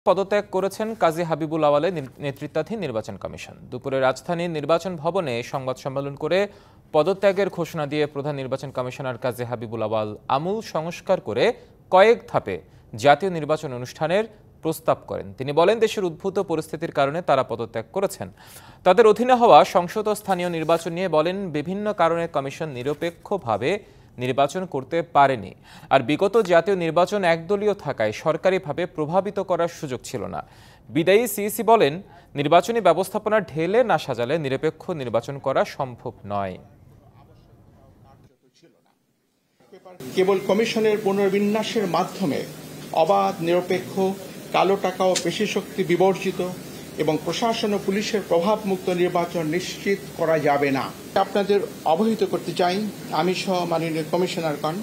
পদত্যাগ করেছেন কাজী হাবিবুল আওয়ালের নেতৃত্বাধীন নির্বাচন কমিশন। দুপুরে রাজধানীর নির্বাচন ভবনে সংবাদ সম্মেলন করে পদত্যাগের ঘোষণা দিয়ে প্রধান নির্বাচন কমিশনার কাজী হাবিবুল আওয়াল আমূল সংস্কার করে কয়েক ধাপে জাতীয় নির্বাচন অনুষ্ঠানের প্রস্তাব করেন। তিনি বলেন, দেশের উদ্ভূত পরিস্থিতির কারণে তারা পদত্যাগ করেছেন। তাদের অধীনে হওয়া সংসদ ও স্থানীয় নির্বাচন নিয়ে বলেন, বিভিন্ন কারণে কমিশন নিরপেক্ষভাবে নির্বাচন করতে পারেনি। আর বিগত জাতীয় নির্বাচন একদলীয় থাকায় সরকারিভাবে প্রভাবিত করার সুযোগ ছিল না। বিদায়ী সিইসি বলেন, নির্বাচনী ব্যবস্থাপনা ঢেলে না সাজালে নিরপেক্ষ নির্বাচন করা সম্ভব নয়। কেবল কমিশনের পুনর্বিন্যাসের মাধ্যমে অবাধ, নিরপেক্ষ, কালো টাকা ও পেশিশক্তি বিবর্জিত এবং প্রশাসন ও পুলিশের প্রভাবমুক্ত নির্বাচন নিশ্চিত করা যাবে না। আপনাদের অবহিত করতে চাই, আমি সহ মাননীয় কমিশনারগণ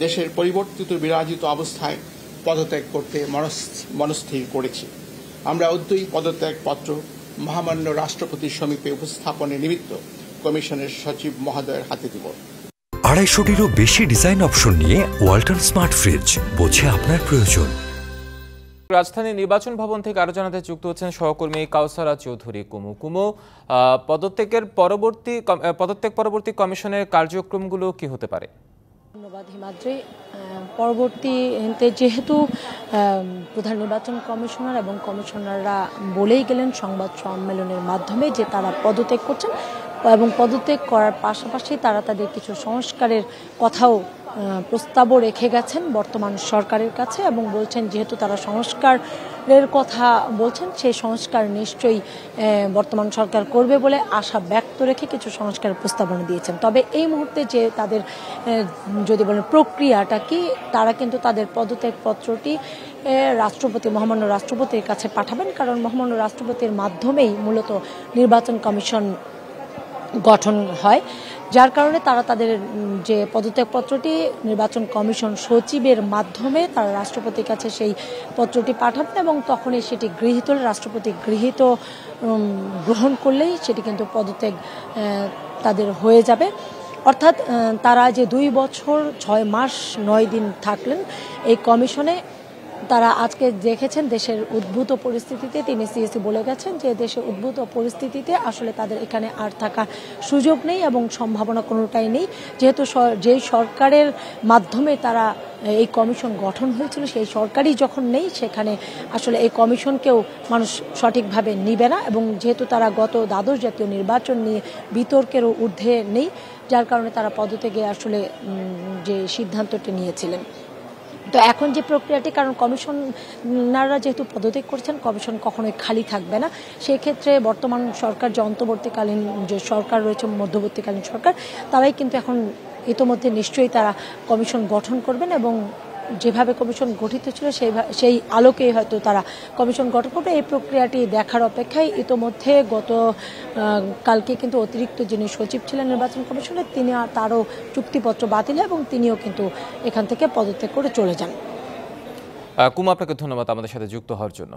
দেশের পরিবর্তিত বিরাজিত অবস্থায় পদত্যাগ করতে মনস্থির করেছি। আমরা অদ্যই পদত্যাগ পত্র মহামান্য রাষ্ট্রপতির সমীপে উপস্থাপনের নিমিত্ত কমিশনের সচিব মহোদয়ের হাতে দিব। 250-টিরও বেশি ডিজাইন অপশন নিয়ে ওয়ালটন স্মার্ট ফ্রিজ, বোঝে আপনার প্রয়োজন। রাজধানী নির্বাচন ভবন থেকে আরো জানাতে যুক্ত হচ্ছেন সহকর্মী কাউসারা চৌধুরী কুমু। পদত্যাগ পরবর্তী কমিশনের কার্যক্রমগুলো কি হতে পারে? ধন্যবাদ হিমাদ্রি। পরবর্তীতে যেহেতু প্রধান নির্বাচন কমিশনার এবং কমিশনাররা বলেই গেলেন সংবাদ সম্মেলনের মাধ্যমে যে তারা পদত্যাগ করছেন এবং পদত্যাগ করার পাশাপাশি তারা তাদের কিছু সংস্কারের কথাও প্রস্তাবও রেখে গেছেন বর্তমান সরকারের কাছে এবং বলছেন যেহেতু তারা সংস্কারের কথা বলছেন সেই সংস্কার নিশ্চয়ই বর্তমান সরকার করবে বলে আশা ব্যক্ত রেখে কিছু সংস্কারের প্রস্তাবনা দিয়েছেন। তবে এই মুহূর্তে যে তাদের যদি বলেন প্রক্রিয়াটা কি, তারা কিন্তু তাদের পদত্যাগ পত্রটি মহামান্য রাষ্ট্রপতির কাছে পাঠাবেন, কারণ মহামান্য রাষ্ট্রপতির মাধ্যমেই মূলত নির্বাচন কমিশন গঠন হয়, যার কারণে তারা তাদের যে পদত্যাগপত্রটি নির্বাচন কমিশন সচিবের মাধ্যমে তারা রাষ্ট্রপতির কাছে সেই পত্রটি পাঠাবেন এবং তখনই সেটি গৃহীত হলে রাষ্ট্রপতি গ্রহণ করলেই সেটি কিন্তু পদত্যাগ তাদের হয়ে যাবে। অর্থাৎ তারা যে 2 বছর 6 মাস 9 দিন থাকলেন এই কমিশনে, তারা আজকে দেখেছেন দেশের উদ্ভূত পরিস্থিতিতে, তিনি সিএসি বলে গেছেন যে দেশের উদ্ভূত পরিস্থিতিতে আসলে তাদের এখানে আর থাকার সুযোগ নেই এবং সম্ভাবনা কোনোটাই নেই, যেহেতু যেই সরকারের মাধ্যমে তারা এই কমিশন গঠন হয়েছিল সেই সরকারই যখন নেই, সেখানে আসলে এই কমিশনকেও মানুষ সঠিকভাবে নিবে না এবং যেহেতু তারা গত দ্বাদশ জাতীয় নির্বাচন নিয়ে বিতর্কেরও ঊর্ধ্বে নেই, যার কারণে তারা পদত্যাগে আসলে যে সিদ্ধান্তটি নিয়েছিলেন। তো এখন যে প্রক্রিয়াটি, কারণ কমিশনাররা যেহেতু পদত্যাগ করছেন, কমিশন কখনোই খালি থাকবে না, সেই ক্ষেত্রে বর্তমান সরকার যে অন্তর্বর্তীকালীন যে সরকার রয়েছে, মধ্যবর্তীকালীন সরকার, তারাই কিন্তু এখন ইতোমধ্যে নিশ্চয়ই তারা কমিশন গঠন করবেন এবং যেভাবে কমিশন গঠিত ছিল সেই আলোকেই হয়তো তারা কমিশন গঠন করবে। এই প্রক্রিয়াটি দেখার অপেক্ষায়। ইতোমধ্যে কালকে কিন্তু অতিরিক্ত যিনি সচিব ছিলেন নির্বাচন কমিশনের, তারও চুক্তিপত্র বাতিল এবং তিনিও কিন্তু এখান থেকে পদত্যাগ করে চলে যান। কুমু, আপনাকে ধন্যবাদ আমাদের সাথে যুক্ত হওয়ার জন্য।